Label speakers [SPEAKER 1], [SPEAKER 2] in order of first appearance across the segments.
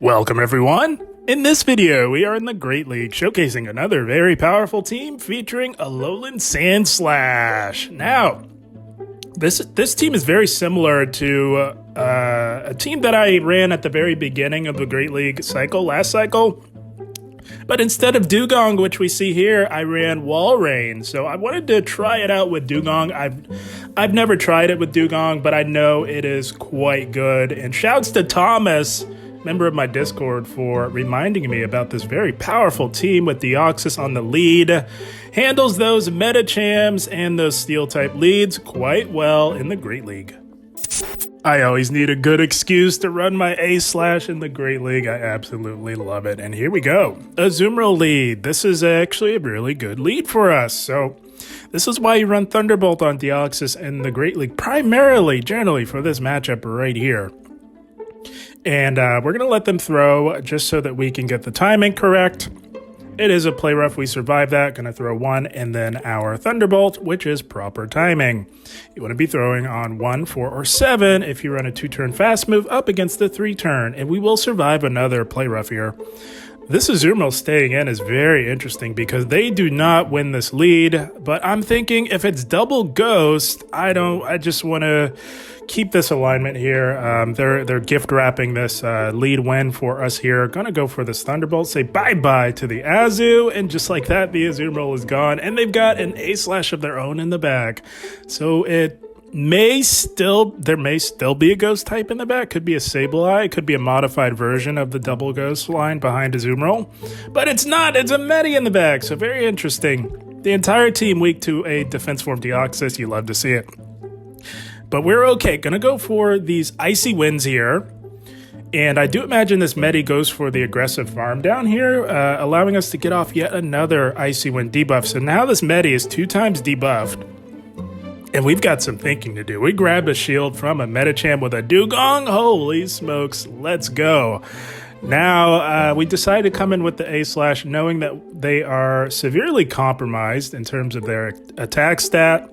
[SPEAKER 1] Welcome everyone! In this video, we are in the Great League showcasing another very powerful team featuring Alolan Sandslash. Now, this team is very similar to a team that I ran at the very beginning of the Great League cycle, last cycle. But instead of Dewgong, which we see here, I ran Walrein. So I wanted to try it out with Dewgong. I've never tried it with Dewgong, but I know it is quite good. And shouts to Thomas, member of my Discord, for reminding me about this very powerful team with Deoxys on the lead. Handles those Metachams and those Steel-type leads quite well in the Great League. I always need a good excuse to run my A-Slash in the Great League. I absolutely love it. And here we go. Azumarill lead. This is actually a really good lead for us. So this is why you run Thunderbolt on Deoxys in the Great League, primarily, generally, for this matchup right here. And we're going to let them throw just so that we can get the timing correct. It is a play rough. We survived that. Going to throw one and then our Thunderbolt, which is proper timing. You want to be throwing on 1, 4, or 7 if you run a 2-turn fast move up against the 3-turn. And we will survive another play rough here. This Azumarill staying in is very interesting because they do not win this lead. But I'm thinking if it's double ghost, I just want to keep this alignment here. They're gift wrapping this lead win for us here. Gonna go for this Thunderbolt, say bye-bye to the Azu, and just like that, the Azumarill is gone, and they've got an A-Slash of their own in the back. So there may still be a ghost type in the back. Could be a Sableye, could be a modified version of the double ghost line behind Azumarill. But it's not, it's a Medi in the back, so very interesting. The entire team weak to a defense form Deoxys, you love to see it. But we're okay. Gonna go for these Icy Winds here. And I do imagine this Medi goes for the aggressive farm down here, allowing us to get off yet another Icy Wind debuff. So now this Medi is 2 times debuffed. And we've got some thinking to do. We grabbed a shield from a Metacham with a Dewgong. Holy smokes, let's go. Now, we decided to come in with the A-Slash knowing that they are severely compromised in terms of their attack stat.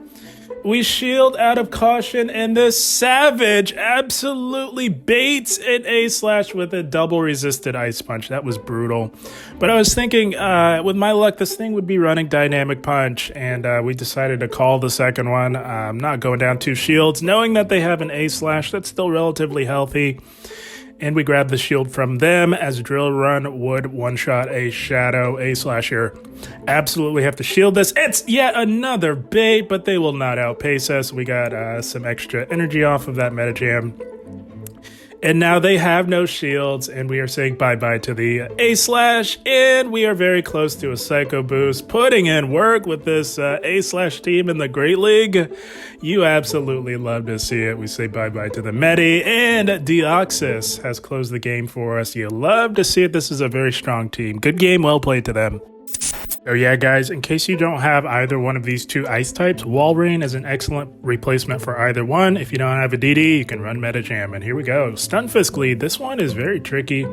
[SPEAKER 1] We shield out of caution, and this Savage absolutely baits an A-Slash with a double resisted Ice Punch. That was brutal. But I was thinking, with my luck, this thing would be running Dynamic Punch, and we decided to call the second one. Not going down 2 shields, knowing that they have an A-Slash that's still relatively healthy. And we grab the shield from them as Drill Run would one-shot a Shadow A-Slash here. Absolutely have to shield this. It's yet another bait, but they will not outpace us. We got some extra energy off of that Metacham. And now they have no shields, and we are saying bye-bye to the A-Slash, and we are very close to a Psycho Boost, putting in work with this A-Slash team in the Great League. You absolutely love to see it. We say bye-bye to the Medi, and Deoxys has closed the game for us. You love to see it. This is a very strong team. Good game, well played to them. Oh yeah, guys, in case you don't have either one of these 2 ice types, Walrein is an excellent replacement for either one. If you don't have a DD, you can run Metacham. And here we go. Stunfisk lead. This one is very tricky,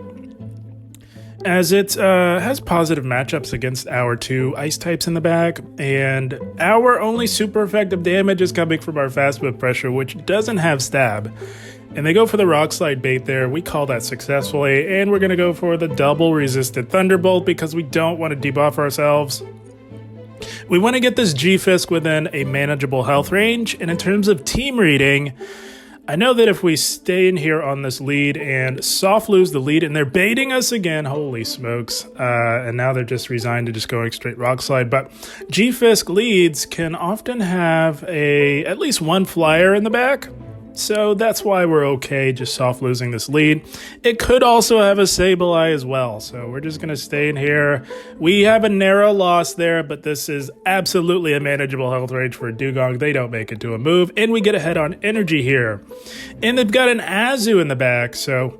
[SPEAKER 1] as it has positive matchups against our 2 ice types in the back, and our only super effective damage is coming from our fast move pressure, which doesn't have stab. And they go for the Rock Slide bait there. We call that successfully. And we're going to go for the double resisted Thunderbolt because we don't want to debuff ourselves. We want to get this G-Fisk within a manageable health range. And in terms of team reading, I know that if we stay in here on this lead and soft lose the lead, and they're baiting us again, holy smokes. And now they're just resigned to just going straight Rock Slide. But G-Fisk leads can often have at least 1 flyer in the back. So that's why we're okay just soft losing this lead. It could also have a Sableye as well. So we're just going to stay in here. We have a narrow loss there, but this is absolutely a manageable health range for Dewgong. They don't make it to a move. And we get ahead on energy here. And they've got an Azu in the back, so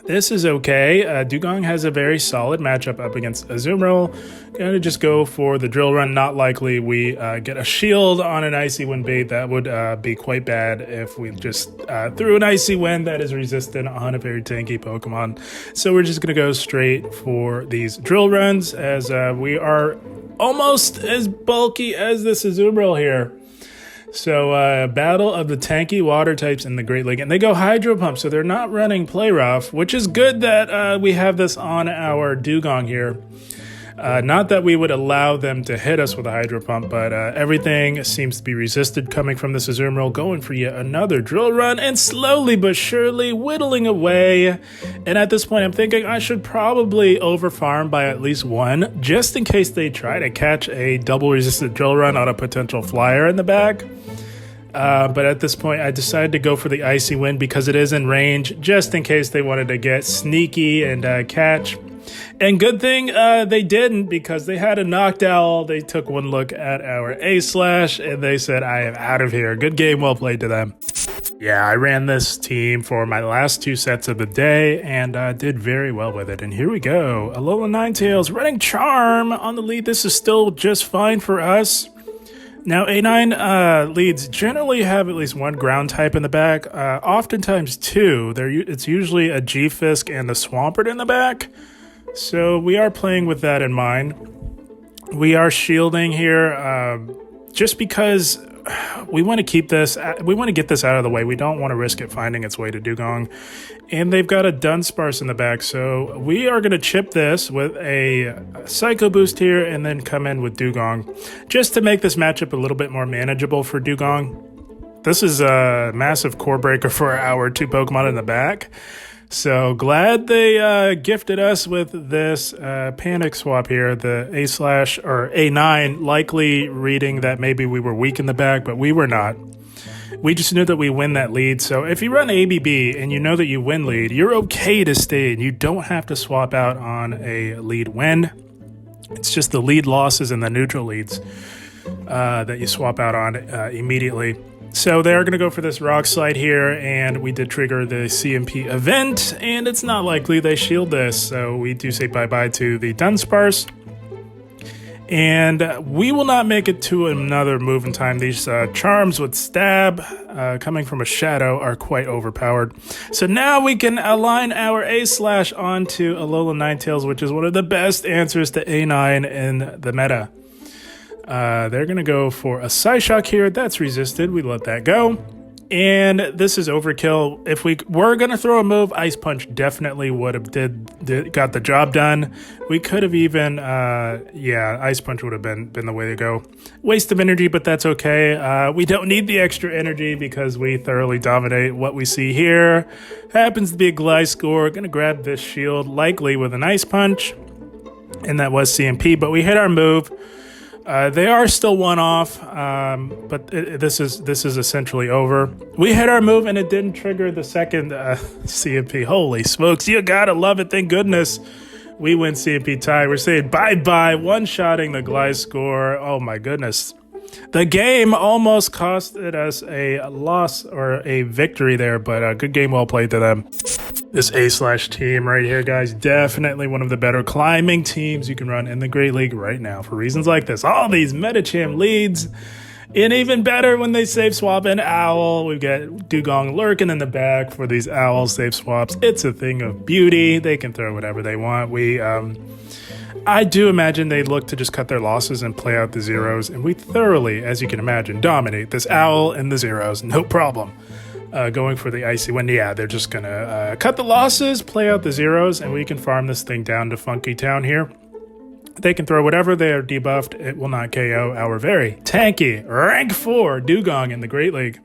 [SPEAKER 1] this is okay. Dewgong has a very solid matchup up against Azumarill. Gonna just go for the Drill Run. Not likely we get a shield on an Icy Wind bait. That would be quite bad if we just threw an Icy Wind that is resistant on a very tanky Pokemon. So we're just gonna go straight for these Drill Runs, as we are almost as bulky as this Azumarill here. So, battle of the tanky water types in the Great League. And they go Hydro Pump, so they're not running Play Rough, which is good that we have this on our Dewgong here. Not that we would allow them to hit us with a Hydro Pump, but everything seems to be resisted coming from this Azumarill, going for yet another Drill Run, and slowly but surely whittling away. And at this point, I'm thinking I should probably overfarm by at least one, just in case they try to catch a double resisted Drill Run on a potential flyer in the back. But at this point, I decided to go for the Icy Wind because it is in range, just in case they wanted to get sneaky and catch. And good thing they didn't, because they had a knocked owl. They took one look at our A-Slash and they said, I am out of here. Good game, well played to them. Yeah, I ran this team for my last 2 sets of the day and did very well with it. And here we go. Alolan Ninetales running Charm on the lead. This is still just fine for us. Now, A9 leads generally have at least one ground type in the back, oftentimes 2. It's usually a G-Fisk and a Swampert in the back. So we are playing with that in mind. We are shielding here just because we want to keep this. We want to get this out of the way. We don't want to risk it finding its way to Dewgong. And they've got a Dunsparce in the back. So we are going to chip this with a Psycho Boost here and then come in with Dewgong, just to make this matchup a little bit more manageable for Dewgong. This is a massive core breaker for our 2 Pokemon in the back. So glad they gifted us with this panic swap here, the A-Slash or A9, likely reading that maybe we were weak in the back, but we were not. We just knew that we win that lead. So if you run ABB and you know that you win lead, you're okay to stay and you don't have to swap out on a lead win. It's just the lead losses and the neutral leads that you swap out on immediately. So they're going to go for this Rock Slide here, and we did trigger the CMP event, and it's not likely they shield this, so we do say bye-bye to the Dunsparce. And we will not make it to another move in time. These charms with Stab coming from a Shadow are quite overpowered. So now we can align our A-Slash onto Alolan Ninetales, which is one of the best answers to A9 in the meta. They're going to go for a Psyshock here. That's resisted. We let that go. And this is overkill. If we were going to throw a move, Ice Punch definitely would have got the job done. We could have even, Ice Punch would have been the way to go. Waste of energy, but that's okay. We don't need the extra energy because we thoroughly dominate. What we see here happens to be a Gliscor. Going to grab this shield, likely with an Ice Punch. And that was CMP, but we hit our move. They are still one off, but this is essentially over. We hit our move and it didn't trigger the second CMP. Holy smokes, you gotta love it, thank goodness. We win CMP tie. We're saying bye-bye, one-shotting the Gliscor. Oh my goodness. The game almost costed us a loss or a victory there, but a good game well played to them. This A-Slash team right here, guys, definitely one of the better climbing teams you can run in the Great League right now for reasons like this. All these Metacham leads, and even better when they save swap an Owl. We've got Dewgong lurking in the back for these Owl save swaps. It's a thing of beauty. They can throw whatever they want. I do imagine they look to just cut their losses and play out the zeros, and we thoroughly, as you can imagine, dominate this Owl and the zeros, no problem. Going for the Icy Wind, yeah, they're just gonna cut the losses, play out the zeros, and we can farm this thing down to Funky Town here. They can throw whatever, they are debuffed, it will not KO our very tanky rank 4 Dewgong in the Great League.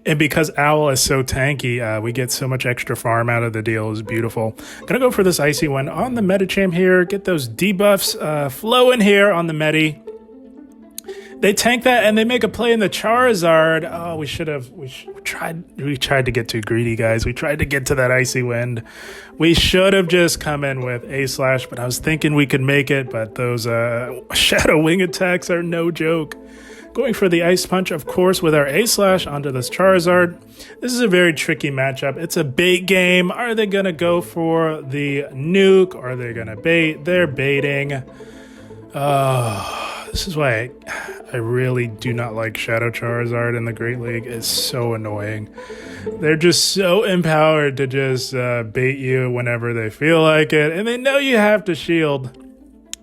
[SPEAKER 1] And because Owl is so tanky, we get so much extra farm out of the deal. It's beautiful. Gonna go for this Icy Wind on the Metacham here, get those debuffs flowing here on the Medi. They tank that and they make a play in the Charizard. Oh, we tried to get too greedy, guys. We tried to get to that Icy Wind. We should have just come in with A-Slash, but I was thinking we could make it, but those Shadow Wing attacks are no joke. Going for the Ice Punch, of course, with our A-Slash onto this Charizard. This is a very tricky matchup. It's a bait game. Are they going to go for the nuke? Are they going to bait? They're baiting. This is why I really do not like Shadow Charizard in the Great League. It's so annoying. They're just so empowered to just bait you whenever they feel like it. And they know you have to shield.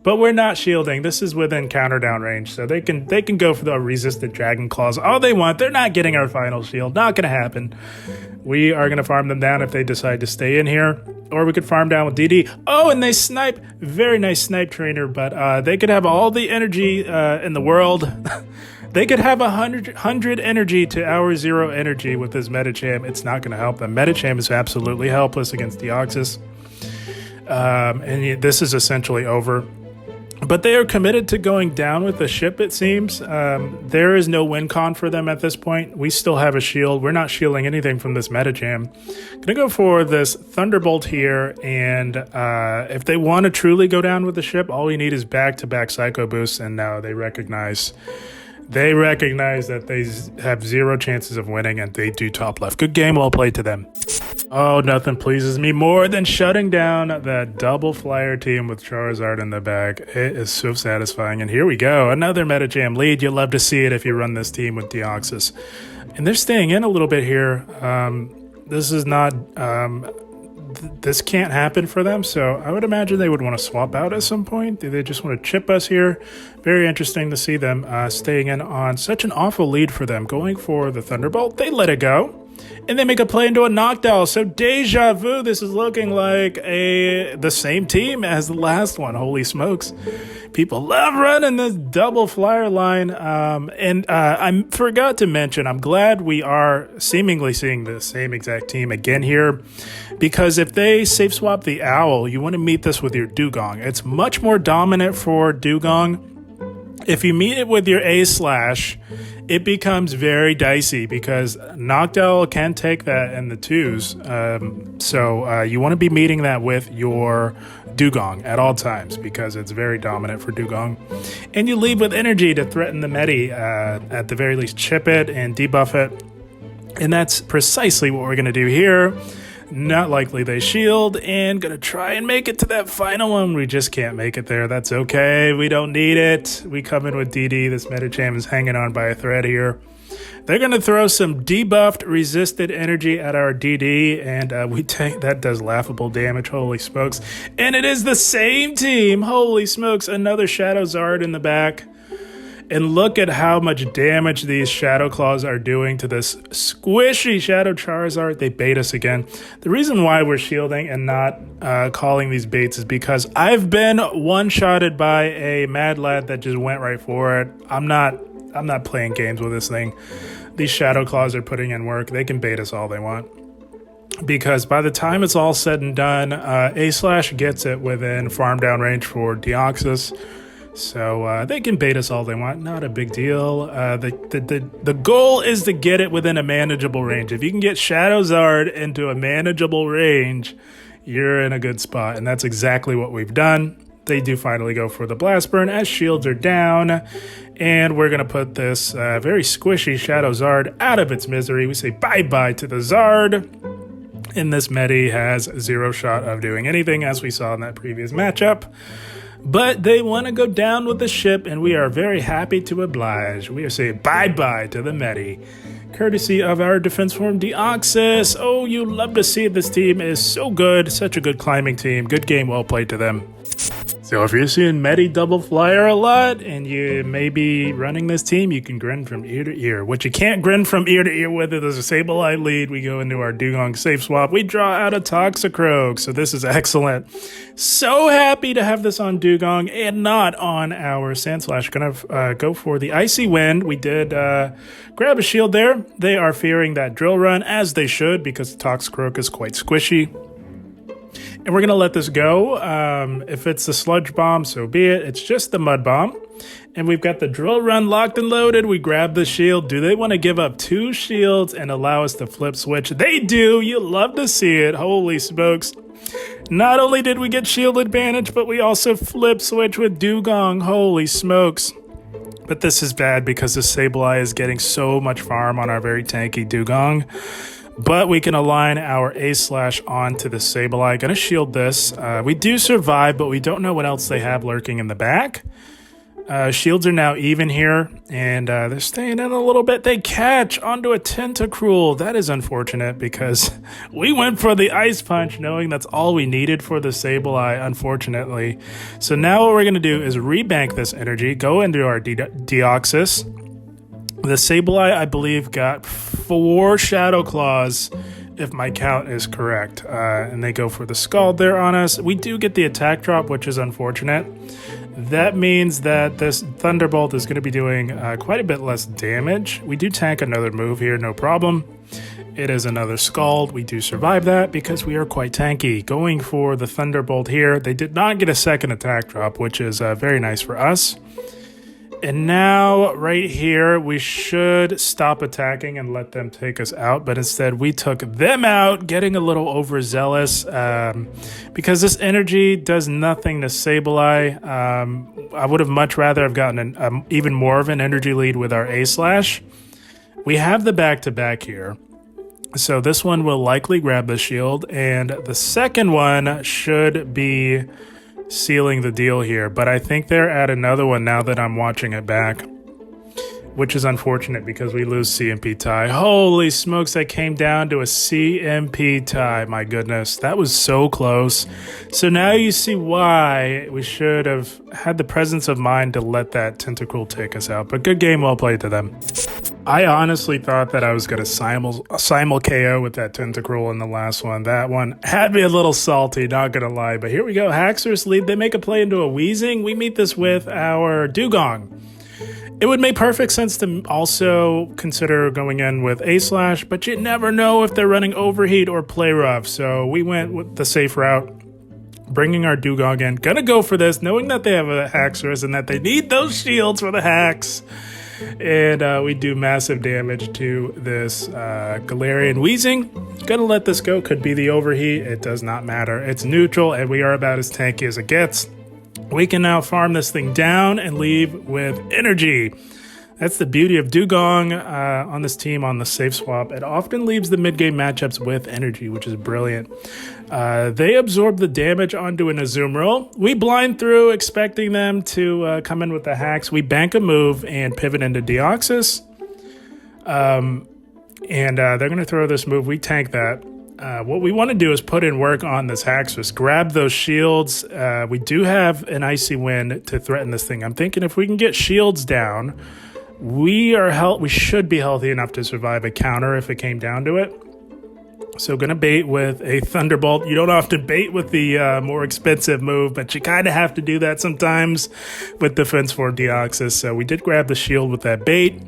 [SPEAKER 1] But we're not shielding. This is within counter down range, so they can go for the resistant Dragon Claws all they want. They're not getting our final shield. Not going to happen. We are going to farm them down if they decide to stay in here. Or we could farm down with DD. Oh, and they snipe. Very nice snipe trainer, but they could have all the energy in the world. They could have 100 energy to our 0 energy with this Medicham. It's not going to help them. Medicham is absolutely helpless against Deoxys. And this is essentially over. But they are committed to going down with the ship, it seems. There is no win con for them at this point. We still have a shield. We're not shielding anything from this Medicham. Gonna go for this Thunderbolt here, and if they want to truly go down with the ship, all we need is back-to-back Psycho Boosts, and now they recognize that they have 0 chances of winning, and they do top left. Good game, well played to them. Oh, nothing pleases me more than shutting down that double flyer team with Charizard in the back. It is so satisfying. And here we go. Another Medicham lead. You'll love to see it if you run this team with Deoxys. And they're staying in a little bit here. This is not... this can't happen for them, so I would imagine they would want to swap out at some point. Do they just want to chip us here? Very interesting to see them staying in on such an awful lead for them. Going for the Thunderbolt. They let it go. And they make a play into a knockdown. So deja vu, this is looking like the same team as the last one. Holy smokes. People love running this double flyer line. I forgot to mention, I'm glad we are seemingly seeing the same exact team again here. Because if they safe swap the Owl, you want to meet this with your Dewgong. It's much more dominant for Dewgong. If you meet it with your A-Slash, it becomes very dicey because Noctowl can take that in the 2s. So you want to be meeting that with your Dewgong at all times because it's very dominant for Dewgong. And you lead with energy to threaten the Medi, at the very least chip it and debuff it. And that's precisely what we're going to do here. Not likely they shield, and gonna try and make it to that final one. We just can't make it there. That's okay. We don't need it. We come in with DD. This Medicham is hanging on by a thread here. They're gonna throw some debuffed resisted energy at our DD, and we take that does laughable damage. Holy smokes. And it is the same team. Holy smokes. Another Shadow Zard in the back. And look at how much damage these Shadow Claws are doing to this squishy Shadow Charizard. They bait us again. The reason why we're shielding and not calling these baits is because I've been one-shotted by a Mad Lad that just went right for it. I'm not playing games with this thing. These Shadow Claws are putting in work. They can bait us all they want. Because by the time it's all said and done, A-Slash gets it within farm down range for Deoxys. So they can bait us all they want. Not a big deal. The goal is to get it within a manageable range. If you can get Shadow Zard into a manageable range, you're in a good spot. And that's exactly what we've done. They do finally go for the Blast Burn as shields are down. And we're going to put this very squishy Shadow Zard out of its misery. We say bye-bye to the Zard. And this Medi has 0 shot of doing anything, as we saw in that previous matchup. But they want to go down with the ship, and we are very happy to oblige. We are saying bye-bye to the Medi, courtesy of our defense form, Deoxys. Oh, you love to see it. This team is so good. Such a good climbing team. Good game, well played to them. So if you're seeing Medi double flyer a lot and you may be running this team, you can grin from ear to ear. What you can't grin from ear to ear with is a Sableye lead. We go into our Dewgong safe swap. We draw out a Toxicroak, so this is excellent. So happy to have this on Dewgong and not on our Sandslash. Gonna go for the Icy Wind. We did grab a shield there. They are fearing that Drill Run, as they should, because the Toxicroak is quite squishy. And we're going to let this go. If it's the Sludge Bomb, so be it. It's just the Mud Bomb. And we've got the Drill Run locked and loaded. We grab the shield. Do they want to give up 2 shields and allow us to flip switch? They do. You love to see it. Holy smokes. Not only did we get shield advantage, but we also flip switch with Dewgong. Holy smokes. But this is bad because the Sableye is getting so much farm on our very tanky Dewgong. But we can align our A-Slash onto the Sableye. Gonna shield this. We do survive, but we don't know what else they have lurking in the back. Shields are now even here, and they're staying in a little bit. They catch onto a Tentacruel. That is unfortunate because we went for the Ice Punch knowing that's all we needed for the Sableye, unfortunately. So now what we're going to do is rebank this energy, go into our Deoxys. The Sableye, I believe, got 4 Shadow Claws, if my count is correct. And they go for the Scald there on us. We do get the attack drop, which is unfortunate. That means that this Thunderbolt is going to be doing quite a bit less damage. We do tank another move here, no problem. It is another Scald. We do survive that because we are quite tanky. Going for the Thunderbolt here. They did not get a second attack drop, which is very nice for us. And now, right here, we should stop attacking and let them take us out. But instead, we took them out, getting a little overzealous. Because this energy does nothing to Sableye. I would have much rather have gotten even more of an energy lead with our A-Slash. We have the back-to-back here. So this one will likely grab the shield. And the second one should be sealing the deal here, but I think they're at another one now that I'm watching it back, which is unfortunate because we lose CMP tie. Holy smokes, that came down to a CMP tie. My goodness, that was so close. So now you see why we should have had the presence of mind to let that Tentacruel take us out, but good game, well played to them. I honestly thought that I was going to simul KO with that Tentacruel in the last one. That one had me a little salty, not going to lie. But here we go. Haxorus lead. They make a play into a Weezing. We meet this with our Dewgong. It would make perfect sense to also consider going in with A-Slash, but you never know if they're running Overheat or Play Rough. So we went with the safe route, bringing our Dewgong in. Gonna go for this, knowing that they have a Haxorus and that they need those shields for the hacks. And we do massive damage to this Galarian Weezing. Gonna let this go. Could be the Overheat. It does not matter. It's neutral, and we are about as tanky as it gets. We can now farm this thing down and leave with energy. That's the beauty of Dewgong on this team on the safe swap. It often leaves the mid-game matchups with energy, which is brilliant. They absorb the damage onto an Azumarill. We blind through, expecting them to come in with the hacks. We bank a move and pivot into Deoxys. They're going to throw this move. We tank that. What we want to do is put in work on this Haxorus. Grab those shields. We do have an Icy Wind to threaten this thing. I'm thinking if we can get shields down, we should be healthy enough to survive a counter if it came down to it. So gonna bait with a Thunderbolt. You don't often bait with the more expensive move, but you kind of have to do that sometimes with Defense for Deoxys. So we did grab the shield with that bait.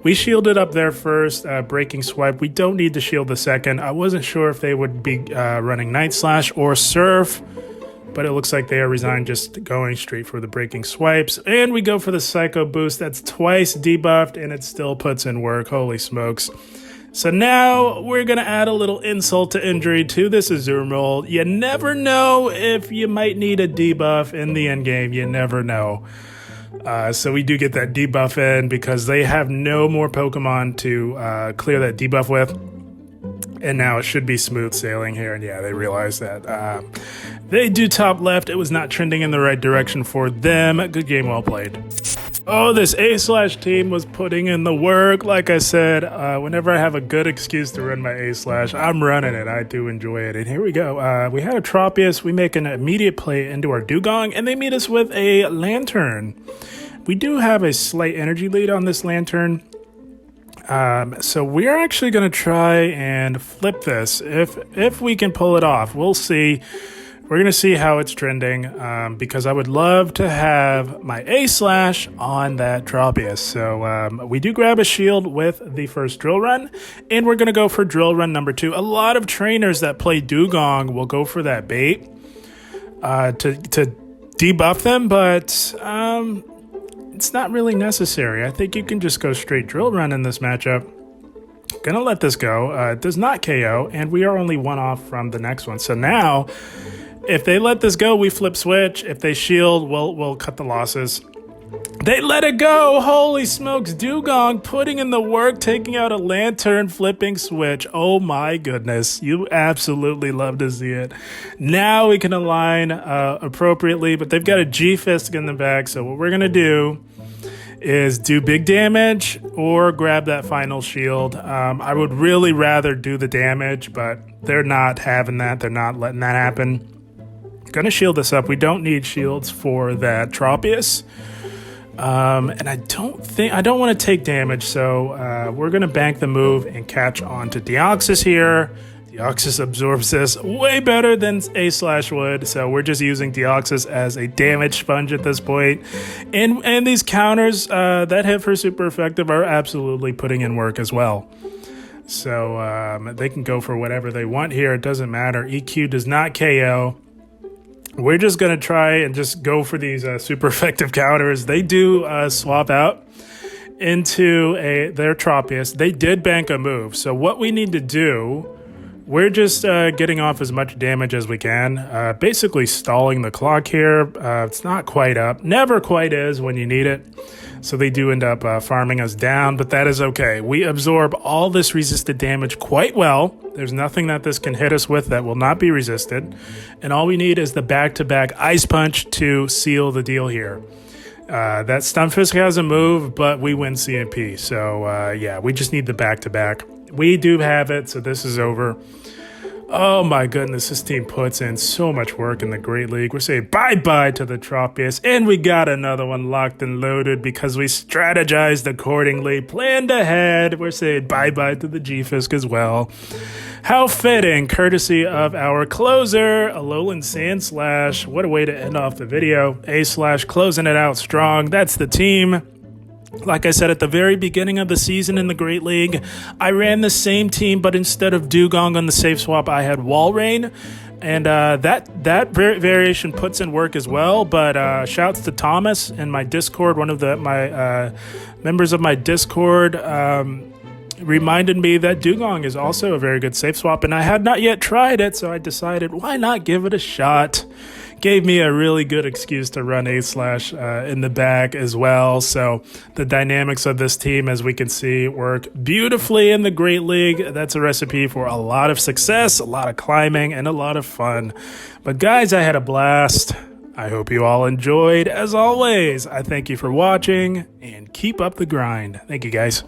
[SPEAKER 1] We shielded up there first, Breaking Swipe. We don't need to shield the second. I wasn't sure if they would be running Night Slash or Surf, but it looks like they are resigned, just going straight for the Breaking Swipes. And we go for the Psycho Boost. That's twice debuffed, and it still puts in work. Holy smokes. So now we're going to add a little insult to injury to this Azumarill. You never know if you might need a debuff in the endgame. You never know. So we do get that debuff in because they have no more Pokemon to clear that debuff with. And now it should be smooth sailing here. And yeah, they realize that. They do top left. It was not trending in the right direction for them. Good game, well played. Oh, this A-Slash team was putting in the work. Like I said, whenever I have a good excuse to run my A-Slash, I'm running it. I do enjoy it. And here we go. We had a Tropius. We make an immediate play into our Dewgong, and they meet us with a Lantern. We do have a slight energy lead on this Lantern. So we're actually going to try and flip this. If we can pull it off, we'll see. We're going to see how it's trending because I would love to have my A-Slash on that Tropius. So we do grab a shield with the first drill run, and we're going to go for drill run number 2. A lot of trainers that play Dewgong will go for that bait to debuff them, but it's not really necessary. I think you can just go straight drill run in this matchup. Gonna let this go. It does not KO, and we are only one off from the next one. So now, if they let this go, we flip switch. If they shield, we'll cut the losses. They let it go. Holy smokes. Dewgong putting in the work, taking out a lantern, flipping switch. Oh my goodness. You absolutely love to see it. Now we can align appropriately, but they've got a G-Fisk in the back. So what we're going to do is do big damage or grab that final shield. I would really rather do the damage, but they're not having that. They're not letting that happen. Gonna shield this up. We don't need shields for that Tropius. And I don't want to take damage, so we're going to bank the move and catch on to Deoxys here. Deoxys absorbs this way better than A/Slash would, so we're just using Deoxys as a damage sponge at this point. And these counters that hit for super effective are absolutely putting in work as well. So they can go for whatever they want here. It doesn't matter. EQ does not KO. We're just going to try and just go for these super effective counters. They do swap out into their Tropius. They did bank a move. So what we need to do, we're just getting off as much damage as we can. Basically stalling the clock here. It's not quite up. Never quite is when you need it. So they do end up farming us down, but that is okay. We absorb all this resisted damage quite well. There's nothing that this can hit us with that will not be resisted. And all we need is the back-to-back Ice Punch to seal the deal here. That Stunfisk has a move, but we win CMP. So, yeah, we just need the back-to-back. We do have it, so this is over. Oh my goodness, this team puts in so much work in the Great League. We're saying bye-bye to the Tropius, and we got another one locked and loaded because we strategized accordingly, planned ahead. We're saying bye-bye to the G-Fisk as well. How fitting, courtesy of our closer, Alolan Sandslash. What a way to end off the video. A/Slash closing it out strong. That's the team. Like I said at the very beginning of the season in the Great League, I ran the same team, but instead of Dewgong on the safe swap, I had Walrein. And that variation puts in work as well. But shouts to Thomas in my Discord. One of my members of my Discord reminded me that Dewgong is also a very good safe swap. And I had not yet tried it, so I decided, why not give it a shot? Gave me a really good excuse to run A/Slash in the back as well. So the dynamics of this team, as we can see, work beautifully in the Great League. That's a recipe for a lot of success, a lot of climbing, and a lot of fun. But guys, I had a blast. I hope you all enjoyed. As always, I thank you for watching, and keep up the grind. Thank you, guys.